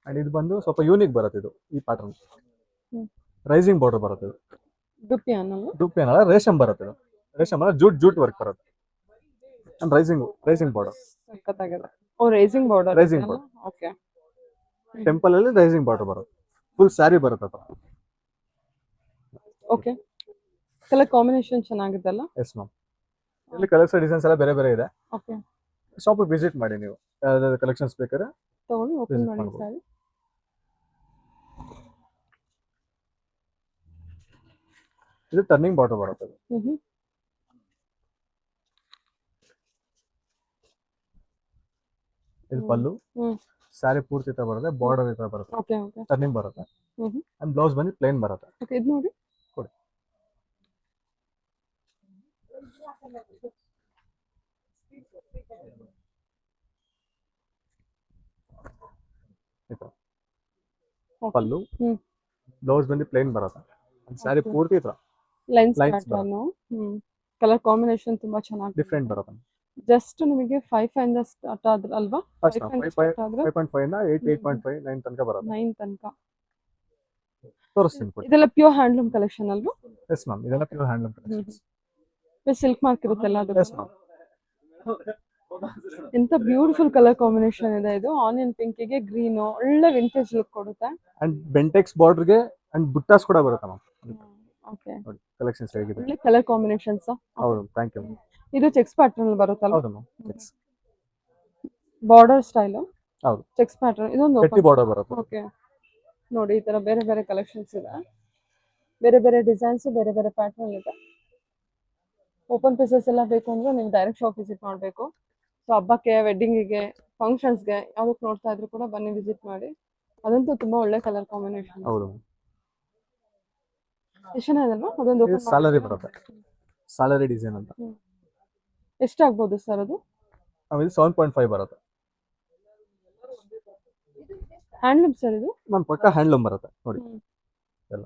ಅಂಡ್ ಇದು ಬಂದು ಸ್ವಲ್ಪ ಯೂನಿಕ್ ಬರುತ್ತೆ. ಇದು ಈ ಪ್ಯಾಟರ್ನ್ ರೈಸಿಂಗ್ ಬಾರ್ಡರ್ ಬರುತ್ತೆ. ಇದು ದುಪ್ಪಿ ಅನ್ನಲ್ಲ, ರೇಷಮ್ ಬರುತ್ತೆ. ಇದು ರೇಷಮ್ ಅಲ್ಲ, ಜೂಟ್ ವರ್ಕ್ ಬರುತ್ತೆ. And rising border. Oh, rising border. Rising border. Okay, temple ಅಲ್ಲಿ ರೈಸಿಂಗ್ ಬಾರ್ಡರ್ ಬರುತ್ತೆ. ಫುಲ್ ಸ್ಯಾರಿ ಬರುತ್ತೆ. ಓಕೆ, ಕಲರ್ ಕಾಂಬಿನೇಷನ್ ಚೆನ್ನಾಗಿದೆಲ್ಲ? ಎಸ್ ಮ್ಯಾಮ್, ಇಲ್ಲಿ ಕಲರ್ಸ್ ಡಿಸೈನ್ಸ್ ಎಲ್ಲ ಬೇರೆ ಬೇರೆ ಇದೆ. ಓಕೆ, ಶಾಪ್ ವಿಸಿಟ್ ಮಾಡಿ ನೀವು, ಯಾವ್ದಾದ್ರು ಕಲೆಕ್ಷನ್ಸ್ ಬೇಕಾದ್ರೆ ತಗೊಳ್ಳಿ, ಓಪನ್ visit ಮಾಡಿ ಮಾಡ್ಬೋದು. ಸಾರಿ. ಇದು ಟರ್ನಿಂಗ್ ಬಾರ್ಡರ್ ಬರುತ್ತೆ. ಇದು ಪಲ್ಲು, ಸ್ಯಾರಿ ಪೂರ್ತಿ ತರ ಬರುತ್ತೆ, ಬಾರ್ಡರ್ ಈ ತರ ಬರುತ್ತೆ, ಓಕೆ ಓಕೆ, ಟರ್ನಿಂಗ್ ಬರುತ್ತೆ. ಅಂಡ್ ಬ್ಲೌಸ್ ಬಂದು ಪ್ಲೇನ್ ಬರುತ್ತೆ. ಓಕೆ, ಇದು ನೋಡಿ. ಕೊಡಿ. ಪಲ್ಲು, ಬ್ಲೌಸ್ ಬಂದು ಪ್ಲೇನ್ ಬರುತ್ತೆ. ಸ್ಯಾರಿ ಪೂರ್ತಿ ಈ ತರ lines Lines pattern. Colour combination ತುಂಬಾ ಚೆನ್ನಾಗಿ ಡಿಫ್ರೆಂಟ್ ಬರುತ್ತೆ. ಜಸ್ಟ್ ನಿಮಗೆ 5 ಇಂದ ಸ್ಟಾರ್ಟ್ ಆದ್ರೆ ಅಲ್ವಾ? 5 ಇಂದ ಸ್ಟಾರ್ಟ್ ಆದ್ರೆ 5.5 ಇಂದ 8.5 9 ತನಕ ಬರುತ್ತೆ. 9 ತನಕ. ತೋರಿಸ್ತೀನಿ ಕೊಡಿ. ಇದೆಲ್ಲ ಪ್ಯೂರ್ ಹ್ಯಾಂಡ್ಲೂಮ್ ಕಲೆಕ್ಷನ್ ಅಲ್ವಾ? ಎಸ್ ಮ್ಯಾಮ್, ಇದೆಲ್ಲ pure handloom collections. Silk mark ಇರುತ್ತಲ್ಲ ಅದು. Yes ma'am. ಎಂತ ಬ್ಯೂಟಿಫುಲ್ ಕಲರ್ ಕಾಂಬಿನೇಷನ್ ಇದೆ ಇದು. ಆನಿಯನ್ ಪಿಂಕ್ ಗೆ ಗ್ರೀನ್ ಒಳ್ಳೆ ವಿಂಟೇಜ್ ಲುಕ್ ಕೊಡುತ್ತೆ. ಅಂಡ್ ಬೆಂಟೆಕ್ಸ್ ಬಾರ್ಡರ್ ಗೆ ಅಂಡ್ ಬುಟ್ಟಾಸ್ ಕೂಡ ಬರುತ್ತೆ ಮ್ಯಾಮ್. ಓಕೆ, ನೋಡಿ ಕಲೆಕ್ಷನ್ಸ್ ಹೇಗಿದೆ. ಒಳ್ಳೆ ಕಲರ್ ಕಾಂಬಿನೇಷನ್ಸ್. ಹೌದು, ಥ್ಯಾಂಕ್ ಯು. ಇದು ಚೆಕ್ಸ್ ಪ್ಯಾಟರ್ನ್ ಬರುತ್ತಲ್ಲ? ಹೌದು ಮ್ಯಾಮ್, ಚೆಕ್ಸ್ ಬಾರ್ಡರ್ ಸ್ಟೈಲ್. ಹೌದು, ಚೆಕ್ಸ್ ಪ್ಯಾಟರ್ನ್. ಇದೊಂದು ಗಟ್ಟಿ ಬಾರ್ಡರ್ ಬರುತ್ತೆ. ಓಕೆ, ನೋಡಿ ಈ ತರ ಬೇರೆ ಬೇರೆ ಕಲೆಕ್ಷನ್ಸ್ ಇದೆ, ಬೇರೆ ಬೇರೆ ಡಿಸೈನ್ಸ್, ಬೇರೆ ಬೇರೆ ಪ್ಯಾಟರ್ನ್ ಇದೆ. ಓಪನ್ ಪೀಸಸ್ ಎಲ್ಲ ಬೇಕು ಅಂದ್ರೆ ನೀವು ಡೈರೆಕ್ಟ್ ಶಾಪ್ ವಿಸಿಟ್ ಮಾಡಬೇಕು. ಸೊ ಹಬ್ಬಕ್ಕೆ, ವೆಡ್ಡಿಂಗಿಗೆ, ಫಂಕ್ಷನ್ಸ್ಗೆ ಯಾವ್ದಕ್ಕೆ ನೋಡ್ತಾ ಇದ್ರು ಕೂಡ ಬನ್ನಿ ವಿಸಿಟ್ ಮಾಡಿ. ಅದಂತೂ ತುಂಬಾ ಒಳ್ಳೆ ಕಲರ್ ಕಾಂಬಿನೇಷನ್. ಹೌದು, ಎಷ್ಟು ಚೆನ್ನಾಗಿದಲ್ವಾ? ಅದೊಂದು ಇದು ಸ್ಯಾಲರಿ ಬರುತ್ತೆ, ಸ್ಯಾಲರಿ ಡಿಸೈನ್ ಅಂತ. ಎಷ್ಟಾಗ್ಬೋದು ಸರ್ ಅದು? ಇದು 7.5 ಬರುತ್ತೆ. ಹ್ಯಾಂಡ್ಲೂಮ್ ಸರ್ ಇದು? ಮ್ಯಾಮ್ ಪಕ್ಕ ಹ್ಯಾಂಡ್ಲೂಮ್ ಬರುತ್ತೆ ನೋಡಿ. ಎಲ್ಲ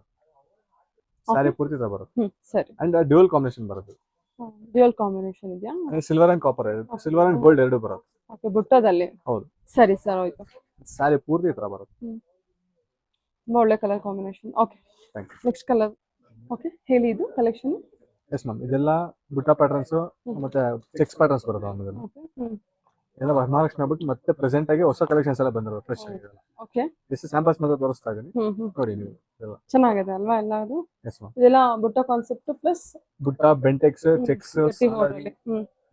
ಸ್ಯಾರಿ ಪೂರ್ತಿ ತರ ಬರುತ್ತೆ. ಸರಿ. ಅಂಡ್ ಡ್ಯೂಯಲ್ ಕಾಂಬಿನೇಷನ್ ಬರುತ್ತೆ. ಡ್ಯೂಯಲ್ ಕಾಂಬಿನೇಷನ್ ಇದೆಯಾ? Silver and copper, silver and gold ಎರಡು ಬರುತ್ತೆ. ಓಕೆ, ಬುಟ್ಟದಲ್ಲಿ. ಹೌದು, ಸರಿ ಸರ್, ಹೋಯ್ತು. ಸ್ಯಾರಿ ಪೂರ್ತಿ ತರ ಬರುತ್ತೆ. ತುಂಬಾ ಒಳ್ಳೆ colour combination. Okay, thank you. Next colour. Okay, ಹೇಳಿ ಇದು ಕಲೆಕ್ಷನ್. ಎಸ್ ಮ್ಯಾಮ್, ಇದೆಲ್ಲ ಬುಟ್ಟ ಪ್ಯಾಟರ್ನ್ಸ್ ಮತ್ತೆ ಚೆಕ್ಸ್ ಪ್ಯಾಟರ್ನ್ಸ್ ಬರುತ್ತೆ ಆಮೇಲೆ. ಓಕೆ, ಎಲ್ಲ ವರಮಹಾಲಕ್ಷ್ಮಿ ಬಿಟ್ಟು ಮತ್ತೆ ಪ್ರೆಸೆಂಟ್ ಆಗಿ ಹೊಸ ಕಲೆಕ್ಷನ್ಸ್ ಎಲ್ಲ ಬಂದಿರೋ ಫ್ರೆಶ್ ಆಗಿದೆ. ಓಕೆ, ದಿಸ್ ಸ್ಯಾಂಪಲ್ಸ್ ಮಾತ್ರ ತೋರಿಸ್ತಾ ಇದೀನಿ, ನೋಡಿ ನೀವು. ಎಲ್ಲ ಚೆನ್ನಾಗಿದೆ ಅಲ್ವಾ ಎಲ್ಲ ಅದು? ಎಸ್ ಮ್ಯಾಮ್, ಇದೆಲ್ಲ ಬುಟ್ಟ ಕಾನ್ಸೆಪ್ಟ್ ಪ್ಲಸ್ ಬುಟ್ಟ, ಬೆಂಟೆಕ್ಸ್, ಚೆಕ್ಸ್,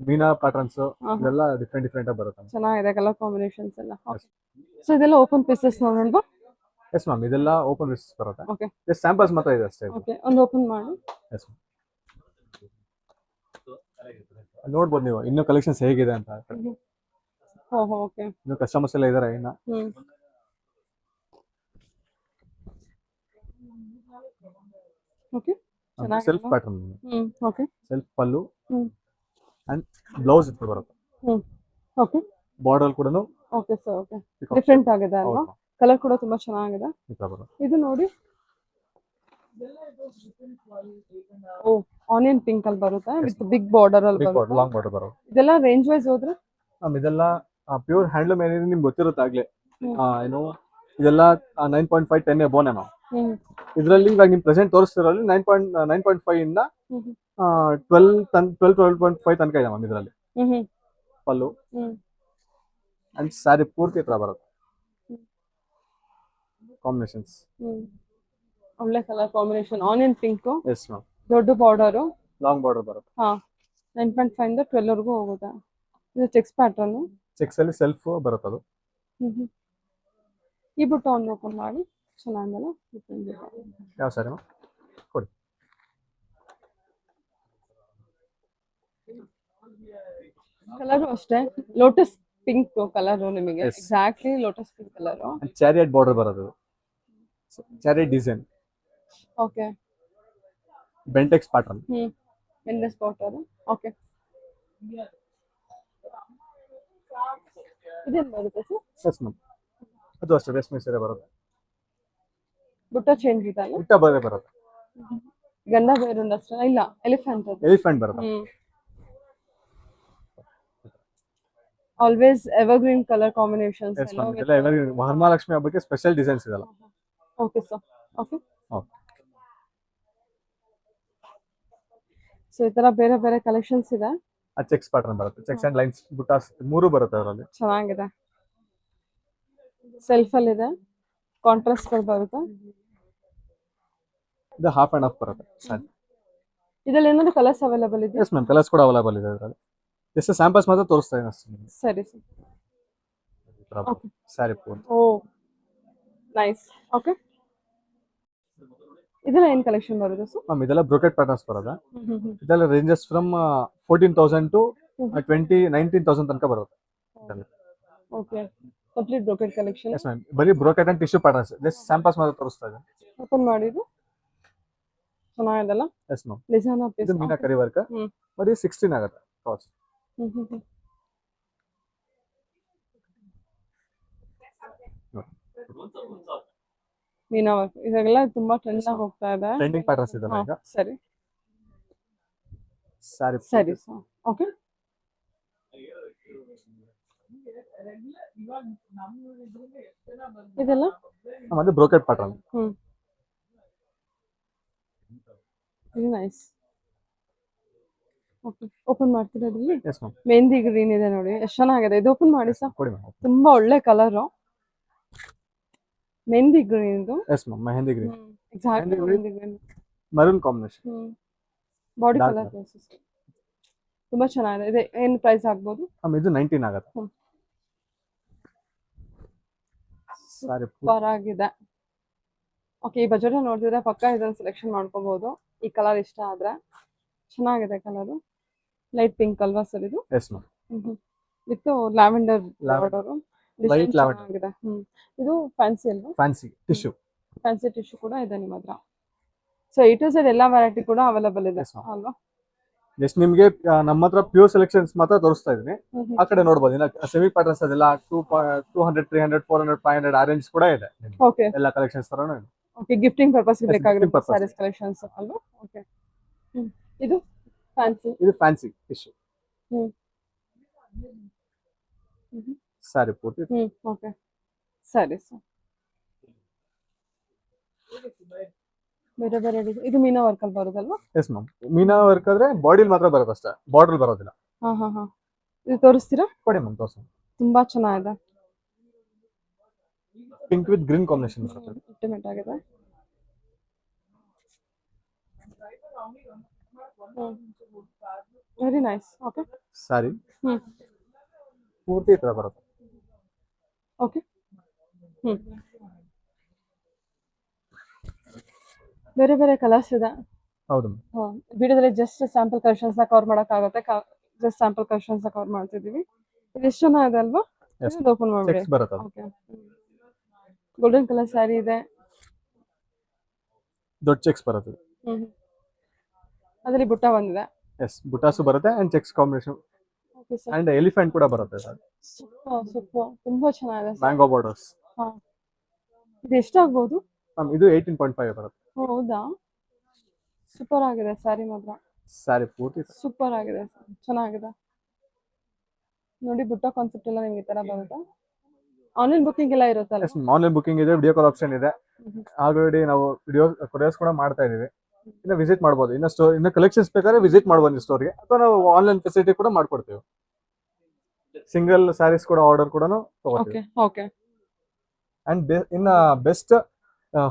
ಮೀನಾ ಪ್ಯಾಟರ್ನ್ಸ್ ಇದೆಲ್ಲ ಡಿಫ್ರೆಂಟ್ ಡಿಫ್ರೆಂಟ್ ಆಗಿ ಬರುತ್ತೆ. ಚೆನ್ನಾಗಿದೆ ಕಲರ್ ಕಾಂಬಿನೇಷನ್ಸ್ ಎಲ್ಲ. ಸೊ ಇದೆಲ್ಲ ಓಪನ್ ಪೀಸಸ್ ನೋಡೋಣ. ಎಸ್ ಮ್ಯಾಮ್, ಇದೆಲ್ಲ ಓಪನ್ ಪೀಸಸ್ ಬರುತ್ತೆ. ಓಕೆ, ಜಸ್ಟ್ ಸ್ಯಾಂಪಲ್ಸ್ ಮಾತ್ರ ಇದೆ ಅಷ್ಟೇ. ಓಕೆ, ಒಂದು ಓಪನ್ ಮಾಡಿ. ಎಸ್ ಮ್ಯಾಮ್, ನೋಡ್ಬೋದು ನೀವು ಇನ್ನು ಕಲೆಕ್ಷನ್ಸ್ ಹೇಗಿದೆ ಅಂತ. ಓಹೋ, ಓಕೆ, ಇನ್ನು ಕಸ್ಟಮರ್ಸ್ ಎಲ್ಲ ಇದಾರೆ ಇನ್ನ. Okay, self pattern, okay, self pallu and blouse ಇತ್ತು ಬರುತ್ತೆ. ಓಕೆ, ಬಾರ್ಡರ್ ಕೂಡ ಓಕೆ ಸರ್. ಓಕೆ, ಡಿಫ್ರೆಂಟ್ ಆಗಿದೆ ಅಲ್ವಾ? ಕಲರ್ ಕೂಡ ತುಂಬಾ ಚೆನ್ನಾಗಿದೆ. ಇದು ನೋಡಿ, ಓ ಆನಿಯನ್ ಪಿಂಕ್ ಅಲ್ಲಿ ಬರುತ್ತೆ ವಿತ್ ಬಿಗ್ ಬಾರ್ಡರ್ ಅಲ್ಲಿ ಬರುತ್ತೆ. ಲಾಂಗ್ ಬಾರ್ಡರ್ ಬರುತ್ತೆ. ಇದೆಲ್ಲ ರೇಂಜ್ ವೈಸ್ ಹೋದ್ರೆ ಇದೆಲ್ಲ ಪ್ಯೂರ್ ಹ್ಯಾಂಡ್ಲೂಮ್ ಏನಿದೆ ನಿಮ್ಗೆ ಗೊತ್ತಿರುತ್ತೆ ಆಗ್ಲೇ. ಹ್ಮ್. ಏನು ಇದೆಲ್ಲ 9.5 10 ಎಬೋನೆ ನಾವು. ಹ್ಮ್ ಇದರಲ್ಲಿ ಇವಾಗ ನಿಮ್ ಪ್ರೆಸೆಂಟ್ ತೋರಿಸ್ತಿರೋಲ್ಲಿ 9.5 ಇಂದ ಹ್ಮ್ 12.5 ತನಕ ಇದೆ ಮ್ಯಾಮ್ ಇದರಲ್ಲಿ. ಹ್ಮ್ ಹ್ಮ್ ಪಲ್ಲು ಹ್ಮ್ ಅಂಡ್ ಸ್ಯಾರಿ ಪೂರ್ತಿ ತರ ಬರುತ್ತೆ ಕಾಂಬಿನೇಷನ್ಸ್. ಹ್ಮ್ ಒಳ್ಳೆ colour combination onion pink yes ma'am. ದೊಡ್ಡ ಬಾರ್ಡರು. ಲಾಂಗ್ ಬಾರ್ಡರ್ ಬರುತ್ತೆ. ಹಾ 9.5 ಇಂದ 12 ವರೆಗೂ ಹೋಗುತ್ತೆ. ಇದು ಚೆಕ್ಸ್ ಪ್ಯಾಟರ್ನ್. ಚೆಕ್ಸ್ ಅಲ್ಲಿ ಸೆಲ್ಫ್ ಬರುತ್ತೆ ಅದು. ಹ್ಮ್ ಈ ಬುಟ್ಟ ಒಂದು ಓಪನ್ ಮಾಡಿ ಚೆನ್ನಾಗಲ್ಲ. ಯಾವ ಸ್ಯಾರಿ ಮ್ಯಾಮ್ ಕೊಡಿ. ಕಲರು ಅಷ್ಟೇ ಲೋಟಸ್ ಪಿಂಕ್ ಕಲರ್ ನಿಮಗೆ Yes. Exactly lotus pink colour. Chariot border ಬರೋದು. Chariot design okay. Bentex pattern. ಎಂಡಸ್ ಬಾರ್ಡರ್. ಓಕೆ. ಇದೇನು ಬರುತ್ತೆ ಸರ್? Yes ma'am. ಅದು ಅಷ್ಟೇ ರೇಷ್ಮೆ ಸೀರೆ ಬರುತ್ತೆ. ಬುಟ್ಟ ಚೇಂಜ್ ಇದೆ ಅಲ್ಲ? ಊಟ ಬೇರೆ ಬರುತ್ತೆ. ಗಂಧ ಬೇರುಂಡ ಅಷ್ಟೇ ಇಲ್ಲ ಎಲಿಫೆಂಟ್ ಅದು. ಎಲಿಫೆಂಟ್ ಬರುತ್ತೆ. Always evergreen colour combinations. Yes ma'am. ಇದೆಲ್ಲ ವರಮಹಾಲಕ್ಷ್ಮಿ ಹಬ್ಬಕ್ಕೆ ಸ್ಪೆಷಲ್ ಡಿಸೈನ್ಸ್ ಇದೆಲ್ಲ. Okay sir. Okay. Okay. So ಈ ತರ ಬೇರೆ ಬೇರೆ ಕಲೆಕ್ಷನ್ಸ್ ಇದೆ. ಆ ಚೆಕ್ಸ್ ಪ್ಯಾಟರ್ನ್ ಬರುತ್ತೆ. ಚೆಕ್ಸ್ ಅಂಡ್ ಲೈನ್ಸ್ ಬುಟಾಸ್ 3 ಬರುತ್ತೆ ಅದರಲ್ಲಿ. ಚೆನ್ನಾಗಿದೆ. ಸೆಲ್ಫ್ ಅಲ್ಲಿ ಇದೆ. ಕಾಂಟ್ರಾಸ್ಟ್ ಗಳು ಬರುತ್ತೆ. ಇದು ಹಾಫ್ ಅಂಡ್ ಹಾಫ್ ಬರುತ್ತೆ ಸರಿ. ಇದರಲ್ಲಿ ಏನಾದ್ರು ಕಲರ್ಸ್ ಅವೈಲೇಬಲ್ ಇದೆ? Yes ma'am. ಕಲರ್ಸ್ ಕೂಡ ಅವೈಲೇಬಲ್ ಇದೆ ಇದರಲ್ಲಿ. ಜಸ್ಟ್ ಸ್ಯಾಂಪಲ್ಸ್ ಮಾತ್ರ ತೋರಿಸ್ತಾ ಇದ್ದೀನಿ ಅಷ್ಟೇ ನಿಮಗೆ. ಸರಿ ಸರ್. ಓಕೆ. ಸ್ಯಾರಿ ಪೂರ್ತಿ. Oh nice. ಓಕೆ. ಇದೆಲ್ಲ ಏನ್ ಕಲೆಕ್ಷನ್ ಬರುತ್ತೆ ಸರ್? ಮ್ಯಾಮ್ ಇದೆಲ್ಲ ಬ್ರೋಕೆಟ್ ಪ್ಯಾಟರ್ನ್ಸ್ ಬರುತ್ತೆ. ಇದೆಲ್ಲ ರೇಂಜಸ್ ಫ್ರಮ್ 14,000 ಟು 19,000 ತನಕ ಬರುತ್ತೆ. Okay. Complete brocade collection. Yes ma'am. ಬರೀ brocade and tissue patterns. Just samples ಮಾತ್ರ ತೋರಿಸ್ತಾ ಇದ್ದೀನಿ. ಓಪನ್ ಮಾಡಿದ್ದು ಚೆನ್ನಾಗಿದೆಲ್ಲ. Yes ma'am. ಡಿಸೈನ್ ಆಫ್ ಇದು ಮೀನಾಕರಿ ವರ್ಕ್. ಬರೀ 16 ಆಗುತ್ತೆ ಕಾಸ್ಟ್. ಮೀನಾ ವರ್ಕ್ ಇವಾಗೆಲ್ಲ ತುಂಬಾ ಟ್ರೆಂಡ್ ಆಗಿ ಹೋಗ್ತಾ ಇದೆ. ಟ್ರೆಂಡಿಂಗ್ ಪ್ಯಾಟರ್ನ್ಸ್ ಇದೆಲ್ಲ ಈಗ. ಸರಿ ಸ್ಯಾರಿ ಸರಿ ಸರ್. ಓಕೆ. ಇದೆಲ್ಲ ಅದು ಬ್ರೋಕೆಟ್ ಪ್ಯಾಟರ್ನ್. ಇದು ನೈಸ್. ಓಕೆ. ಓಪನ್ ಮಾಡ್ತೀರಾ ಅದ್ರಲ್ಲಿ? Yes ma'am. ಮೆಹಂದಿ ಗ್ರೀನ್ ಇದೆ ನೋಡಿ ಎಷ್ಟು ಚೆನ್ನಾಗಿದೆ. ಇದು ಓಪನ್ ಮಾಡಿ ಸರ್. ಕೊಡಿ ಮ್ಯಾಮ್. ತುಂಬಾ ಒಳ್ಳೆ ಕಲರ್ ಮೆಹಂದಿ ಗ್ರೀನ್ ಇದು. Yes ma'am. Mehndi green. Exactly mehndi green. Maroon combination. Body Dark colour ತುಂಬಾ ಚೆನ್ನಾಗಿದೆ. ಇದೆ ಏನು ಪ್ರೈಸ್ ಆಗ್ಬೋದು? ಮ್ಯಾಮ್ ಇದು 19 ಆಗುತ್ತೆ. ಸ್ಯಾರಿ ಸೂಪರ್ ಆಗಿದೆ. ಓಕೆ. ಈ ಬಜೆಟ್ ನೋಡ್ತಿದ್ರೆ ಪಕ್ಕ ಇದನ್ನ ಸೆಲೆಕ್ಷನ್ ಮಾಡ್ಕೋಬಹುದು. ಈ ಕಲರ್ ಇಷ್ಟ ಆದ್ರೆ ಚೆನ್ನಾಗಿದೆ. ಕಲರ್ ಲೈಟ್ ಪಿಂಕ್ ಅಲ್ವಾ ಸರ್ ಇದು? Yes ma'am. With lavender border. Light lavender. ಚೆನ್ನಾಗಿದೆ. ಇದು ಫ್ಯಾನ್ಸಿ ಅಲ್ವಾ? Fancy tissue. ಫ್ಯಾನ್ಸಿ ಟಿಶ್ಯೂ ಕೂಡ ಇದೆ ನಿಮ್ಮ ಹತ್ರ. ಸೊ A to Z ಎಲ್ಲಾ ವೆರೈಟಿ ಕೂಡ ಅವೈಲೇಬಲ್ ಇದೆ Yes, ma'am. ಅಲ್ವಾ? ಜಸ್ಟ್ ನಿಮಗೆ ನಮ್ಮ ಹತ್ರ ಪ್ಯೂರ್ ಸೆಲೆಕ್ಷನ್ಸ್ ಮಾತ್ರ ತೋರಿಸ್ತಾ ಇದೀನಿ. ಆ ಕಡೆ ನೋಡಬಹುದು. ಇನ್ನ ಸೆಮಿ ಪ್ಯಾಟರ್ನ್ಸ್ ಅದೆಲ್ಲ 200 300 400 500 ಆರೆಂಜ್ ಕೂಡ ಇದೆ. ಓಕೆ. ಎಲ್ಲ ಕಲೆಕ್ಷನ್ಸ್ ತರನು ಇದೆ. ಓಕೆ. ಗಿಫ್ಟಿಂಗ್ ಪರ್ಪಸ್ Yes, ಬೇಕಾಗಿರೋ gifting purpose. ಸ್ಯಾರೀಸ್ ಕಲೆಕ್ಷನ್ಸ್ ಅಲ್ವಾ? ಓಕೆ. ಇದು ಫ್ಯಾನ್ಸಿ. ಇದು ಫ್ಯಾನ್ಸಿ ಟಿಶ್ಯೂ. ಸ್ಯಾರಿ ಪೂರ್ತಿ. ಓಕೆ. ಸರಿ ಸರ್. ಬೇರೆ ಬೇರೆ ಇದು ಮೀನಾ ವರ್ಕ್ ಅಲ್ಲಿ ಬರುದಲ್ವಾ? Yes ma'am. ಮೀನಾ ವರ್ಕ್ ಆದ್ರೆ ಬಾಡಿಲ್ ಮಾತ್ರ ಬರುತ್ತೆ ಅಷ್ಟೇ. ಬಾರ್ಡರ್ ಬರೋದಿಲ್ಲ. ಹಾ. ಇದು ತೋರಿಸ್ತೀರಾ? ಕೊಡಿ ಮ್ಯಾಮ್ ತೋರಿಸಿ. ತುಂಬಾ ಚೆನ್ನಾಗಿದೆ. ಪಿಂಕ್ ವಿತ್ ಗ್ರೀನ್ ಕಾಂಬಿನೇಷನ್ ಬರುತ್ತೆ. ಅಲ್ಟಿಮೇಟ್ ಆಗಿದೆ. Very nice. ಓಕೆ. ಸ್ಯಾರಿ ಪೂರ್ತಿ ಈ ತರ ಬರುತ್ತೆ. ಓಕೆ. ಬೇರೆ ಬೇರೆ ಕಲರ್ಸ್ ಇದೆ. ಹೌದು ವಿಡಿಯೋದಲ್ಲಿ ಜಸ್ಟ್ ಸ್ಯಾಂಪಲ್ ಕಲೆಕ್ಷನ್ಸ್ ಕವರ್ ಮಾಡೋಕ್ಕಾಗುತ್ತೆ. ಜಸ್ಟ್ ಸ್ಯಾಂಪಲ್ ಕಲೆಕ್ಷನ್ಸ್ ಕವರ್ ಮಾಡ್ತಿದೀವಿ. ಇದು ಎಷ್ಟು ಚೆನ್ನಾಗಿದೆ ಅಲ್ವಾ? ಓಪನ್ ಮಾಡ್ಬಿಡಿ. ಚೆಕ್ಸ್ ಬರುತ್ತೆ. ಓಕೆ. ಗೋಲ್ಡನ್ ಕಲರ್ ಸ್ಯಾರಿ ಇದೆ. ದೊಡ್ಡ ಚೆಕ್ಸ್ ಬರುತ್ತೆ. ಅದರಲ್ಲಿ ಬುಟ್ಟ ಬಂದಿದೆ. ಎಸ್ ಬುಟಾಸು ಬರುತ್ತೆ and cheques combination okay sir. And elephant ಕೂಡ ಬರುತ್ತೆ ಸರ್. ಸೂಪರ್ ತುಂಬಾ ಚೆನ್ನಾಗಿದೆ ಸರ್. Mango borders. ಇದು ಎಷ್ಟಾಗ್ಬೋದು? ಇದು 18.5 ಬರುತ್ತೆ. ಹೌದಾ? ಸೂಪರ್ ಆಗಿದೆ ಸ್ಯಾರಿ ಮಾತ್ರ. ಸ್ಯಾರಿ ಪೂರ್ತಿ ಸೂಪರ್ ಆಗಿದೆ ಸರ್. ಚೆನ್ನಾಗಿದೆ. ನೋಡಿ ಬುಟ್ಟ ಕಾನ್ಸೆಪ್ಟ್ ಎಲ್ಲ ನಿಮ್ಗೆ ಈ ತರ ಬರುತ್ತೆ. ಆನ್ಲೈನ್ ಬುಕಿಂಗ್ ಎಲ್ಲ ಇರುತ್ತಲ್ಲ? ಆನ್ಲೈನ್ ಬುಕಿಂಗ್ ಇದೆ, ವಿಡಿಯೋ ಕಾಲ್ ಆಪ್ಷನ್ ಇದೆ. ಹ್ಮ್. ಆಲ್ರೆಡಿ ನಾವು ವಿಡಿಯೋ ಕೊರಿಯರ್ಸ್ ಕೂಡ ಮಾಡ್ತಾ ಇದೀವಿ. ಇನ್ನು ವಿಸಿಟ್ ಮಾಡ್ಬೋದು, ಇನ್ನು ಕಲೆಕ್ಷನ್ಸ್ ಬೇಕಾದ್ರೆ ವಿಸಿಟ್ ಮಾಡ್ಬೋದು ಸ್ಟೋರ್ಗೆ, ಅಥವಾ ನಾವು ಆನ್ಲೈನ್ ಫೆಸಿಲಿಟಿ ಕೂಡ ಮಾಡ್ಕೊಡ್ತೀವಿ. ಸಿಂಗಲ್ ಸ್ಯಾರೀಸ್ ಕೂಡ ಆರ್ಡರ್ ಕೂಡ ತಗೋತೀವಿ. ಓಕೆ ಓಕೆ ಅಂಡ್ ಇನ್ನ best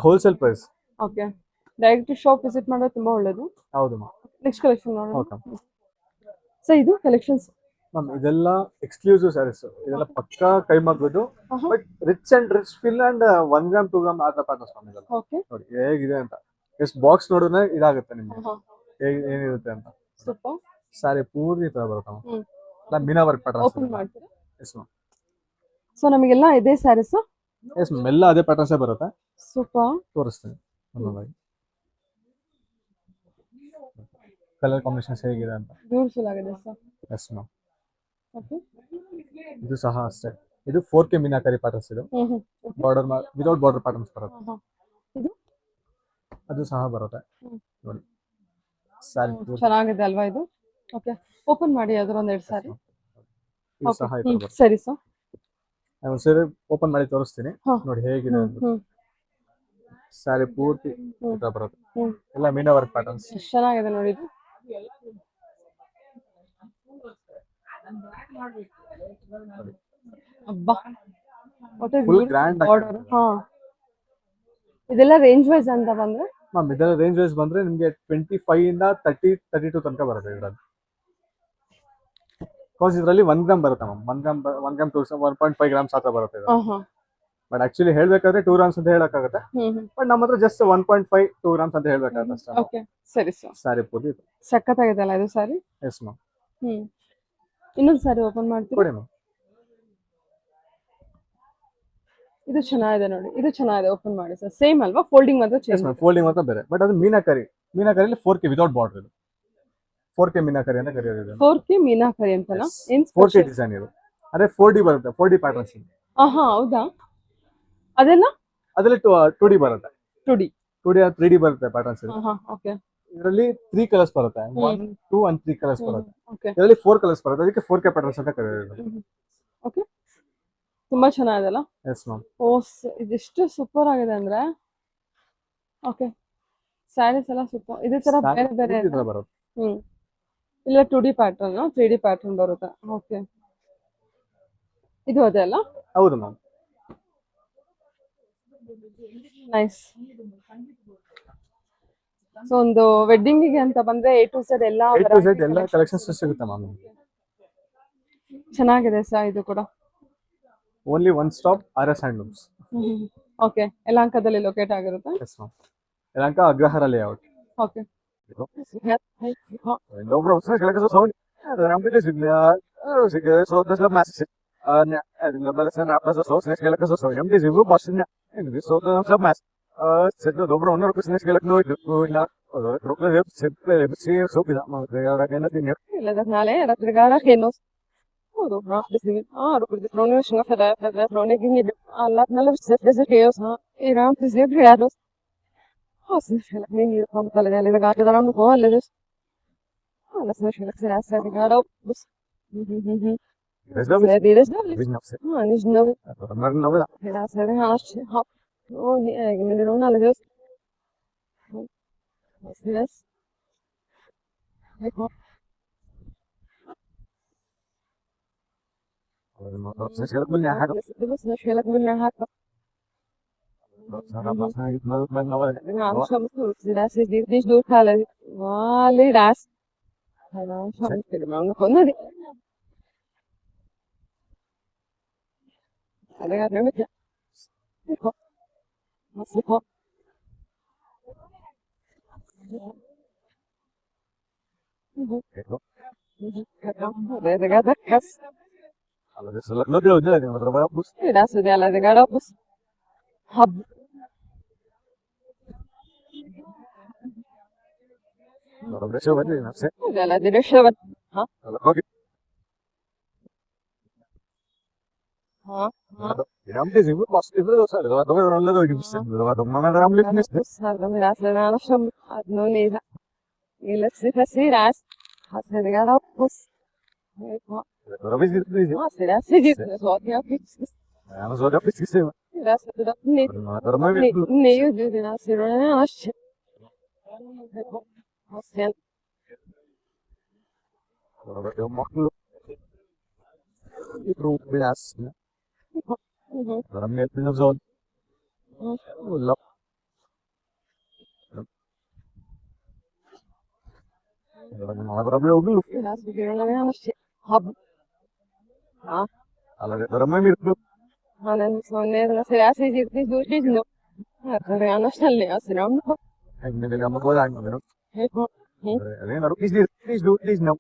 wholesale price. Okay, direct shop visit ಮಾಡೋದು ತುಂಬಾ ಒಳ್ಳೇದು. ಹೌದು ನೆಕ್ಸ್ಟ್ ಕಲೆಕ್ಷನ್ ನೋಡೋಣ. ಓಕೆ ಸೊ ಇದು ಕಲೆಕ್ಷನ್ಸ್ ಮ್ಯಾಮ್, ಇದೆಲ್ಲ ಎಕ್ಸ್ಕ್ಲೂಸಿವ್ ಸ್ಯಾರೀಸ್, ಇದೆಲ್ಲ ಪಕ್ಕಾ ಕೈಮಗ್ಗದ್ದು, but rich feel and 1 gram 2 gram ಆ ತರ ಪ್ಯಾಟರ್ನ್ಸ್ ಮ್ಯಾಮ್ ಇದೆಲ್ಲ. ಓಕೆ ನೋಡಿ ಹೇಗಿದೆ ಅಂತ, ಎಷ್ಟು ಬಾಕ್ಸ್ ನೋಡಿದ್ರೆ ಇದಾಗುತ್ತೆ ನಿಮ್ಗೆ ಏನಿರುತ್ತೆ ಅಂತ. ಸೂಪರ್. ಸ್ಯಾರಿ ಪೂರ್ತಿ ಈ ತರ ಬರುತ್ತೆ ಮ್ಯಾಮ್. ಹ್ಮ್. ಮೀನಾ ವರ್ಕ್ ಪ್ಯಾಟರ್ನ್ಸ್. ಓಪನ್ ಮಾಡ್ತೀರಾ? Yes ma'am. ಸೊ ನಮಗೆಲ್ಲ ಇದೇ ಸ್ಯಾರೀಸ್? ಎಸ್ ಮ್ಯಾಮ್, ಎಲ್ಲ ಅದೇ ಪ್ಯಾಟರ್ನ್ಸ್ ಬರುತ್ತೆ. ಸೂಪರ್. ತೋರಿಸ್ತೀನಿ ಒಂದೊಂದಾಗಿ ಕಲರ್ ಕಾಂಬಿನೇಷನ್ಸ್ ಹೇಗಿದೆ ಅಂತ. ಬ್ಯೂಟಿಫುಲ್ ಆಗಿದೆ ಸರ್. Yes ma'am. ಓಕೆ, ಇದು ಸಹ ಅಷ್ಟೇ, ಇದು 4K ಮೀನಾಕರಿ ಪ್ಯಾಟರ್ನ್ಸ್. ಇದು ಬಾರ್ಡರ್ ವಿತೌಟ್ ಬಾರ್ಡರ್ ಪ್ಯಾಟರ್ನ್ಸ್ ಬರುತ್ತೆ. ಇದು ಅದು ಸಹ ಬರುತ್ತೆ ನೋಡಿ. ಸ್ಯಾರಿ ಚೆನ್ನಾಗಿದೆ ಅಲ್ವಾ ಇದು? ಓಕೆ, ಓಪನ್ ಮಾಡಿ ಅದರ ಒಂದೆರಡು ಸ್ಯಾರಿ. ಇದು ಸಹ ಈ ತರ ಬರುತ್ತೆ. ಸರಿ ಸರ್, ನಾನು ಸರಿ ಓಪನ್ ಮಾಡಿ ತೋರಿಸ್ತೀನಿ ನೋಡಿ ಹೇಗಿದೆ ಅಂತ. ಸ್ಯಾರಿ ಪೂರ್ತಿ ಈ ತರ ಬರುತ್ತೆ, ಎಲ್ಲ ಮೀನಾ ವರ್ಕ್ ಪ್ಯಾಟರ್ನ್ಸ್. ಚೆನ್ನಾಗಿದೆ ನೋಡಿ ಇದು. ಅಬ್ಬಾ, ಫುಲ್ ಗ್ರ್ಯಾಂಡ್ ಆರ್ಡರ್. ಹಾ, ಇದೆಲ್ಲ ರೇಂಜ್ ವೈಸ್ ಅಂತ ಬಂದ್ರೆ ಮ್ಯಾಮ್, ಇದೆಲ್ಲ ರೇಂಜ್ ವೈಸ್ ಬಂದ್ರೆ ನಿಮಗೆ 25 ಇಂದ 32 ತನಕ ಬರುತ್ತೆ ಇದರಲ್ಲಿ. ಬಿಕಾಸ್ ಇದರಲ್ಲಿ 1 ಗ್ರಾಮ್ ಬರುತ್ತೆ ಮ್ಯಾಮ್. 1 ಗ್ರಾಮ್ 1.5 ಗ್ರಾಮ್ಸ್ ಹತ್ರ ಬರುತ್ತೆ ಇದು. ಬಟ್ ಆಕ್ಚುಲಿ ಹೇಳ್ಬೇಕಾದ್ರೆ 2 ಗ್ರಾಮ್ಸ್ ಅಂತ ಹೇಳಕ್ಕಾಗುತ್ತೆ, ಬಟ್ ನಮ್ಮ ಹತ್ರ ಜಸ್ಟ್ 1.5 2 ಗ್ರಾಮ್ಸ್ ಅಂತ ಹೇಳ್ಬೇಕಾಗುತ್ತೆ ಅಷ್ಟೇ. ಓಕೆ, ಸರಿ ಸರ್. ಸ್ಯಾರಿ ಪೂರ್ತಿ ಸಖತ್ತಾಗಿದೆ ಅಲ್ಲ ಇದು ಸ್ಯಾರಿ? Yes ma'am. ಇನ್ನೊಂದು ಸ್ಯಾರಿ ಓಪನ್ ಮಾಡ್ತೀವಿ. ಕೊಡಿ ಮ್ಯಾಮ್. ಇದು ಚೆನ್ನಾಗಿದೆ ನೋಡಿ, ಇದು ಚೆನ್ನಾಗಿದೆ. ಓಪನ್ ಮಾಡಿ ಸರ್. ಸೇಮ್ ಅಲ್ವಾ? ಫೋಲ್ಡಿಂಗ್ ಮಾತ್ರ ಎಸ್ ಚೇಂಜ್. ಮ್ಯಾಮ್, ಫೋಲ್ಡಿಂಗ್ ಮಾತ್ರ ಬೇರೆ, ಬಟ್ ಅದು ಮೀನಾಕರಿಯಲ್ಲಿ 4K ವಿತೌಟ್ ಬಾರ್ಡರ್. ಇದು 4K ಮೀನಾಕರಿ ಅಂತ ಕರೆಯೋದು. 4K ಮೀನಾಕರಿ ಅಂತನಾ? ಏನ್ 4K ಡಿಸೈನ್ ಇದು. ಅದೇ 4D ಬರುತ್ತೆ, 4D ಪ್ಯಾಟರ್ನ್ಸ್. ಹೌದಾ? ಅದೆಲ್ಲ ಅದರಲ್ಲಿ 2D ಬರುತ್ತೆ. 2D 3D ಬರುತ್ತೆ ಪ್ಯಾಟರ್ನ್ಸ್. ಓಕೆ, ಇದರಲ್ಲಿ 3 ಕಲರ್ಸ್ ಬರುತ್ತೆ, 1 2 and 3 ಕಲರ್ಸ್ ಬರುತ್ತೆ. ಓಕೆ, ಇದರಲ್ಲಿ 4 ಕಲರ್ಸ್ ಬರುತ್ತೆ, ಅದಕ್ಕೆ 4K ಪ್ಯಾಟರ್ನ್ಸ್ ಅಂತ ಕರೆಯೋದು. ಓಕೆ, ತುಂಬಾ ಚೆನ್ನಾಗಿದೆಲ್ಲ? Yes ma'am. ಇದೆಷ್ಟು ಸೂಪರ್ ಆಗಿದೆ ಅಂದ್ರೆ. ಓಕೆ, ಸ್ಯಾರೀಸ್ ಎಲ್ಲ ಸೂಪರ್. ಇದೇ ತರ ಬೇರೆ ಬೇರೆ ಬರುತ್ತೆ. ಇಲ್ಲ 2D ಪ್ಯಾಟರ್ನ್ 3D ಪ್ಯಾಟರ್ನ್ ಬರುತ್ತೆ. ಓಕೆ, ಇದು ಅದೇ ಅಲ್ಲ? ಹೌದು ಮ್ಯಾಮ್. ನೈಸ್. ಸೊ ಒಂದು ವೆಡ್ಡಿಂಗ್ ಗೆ ಅಂತ ಬಂದ್ರೆ A to Z ಎಲ್ಲ A to Z ಎಲ್ಲ ಕಲೆಕ್ಷನ್ಸ್ ಸಿಗುತ್ತೆ ಮ್ಯಾಮ್. ಚೆನ್ನಾಗಿದೆ ಸರ್ ಇದು ಕೂಡ. Only one stop RS handlooms. Okay, ಯಲಹಂಕದಲ್ಲಿ ಲೊಕೇಟ್ ಆಗಿರುತ್ತೆ. Yes ma'am. Yelahanka Agrahara layout. Okay, ನಾಳೆ ರಾತ್ರಿಗಾರ ಏನು Però vedi che Ah, será seguir só que a pizza. non so da sistema. Graças a Deus. Per me Ne io di la sera nasce. Sen. è un modo di provarsi. Per me non so nulla. Non avrà più. Graças a Deus não nasce. Hab. Ah, Allora, per me mi ana sonne la sera seguir di due no. Era nasce le asra. ne vediamo guadagno, vero? Ah, Allora, is no.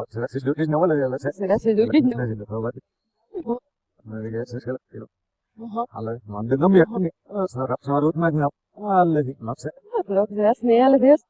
Se si do is no la se. será seguir no. Allora, non devo mi sarà sarà magna. Allora, non so. Lo que das ne alla des.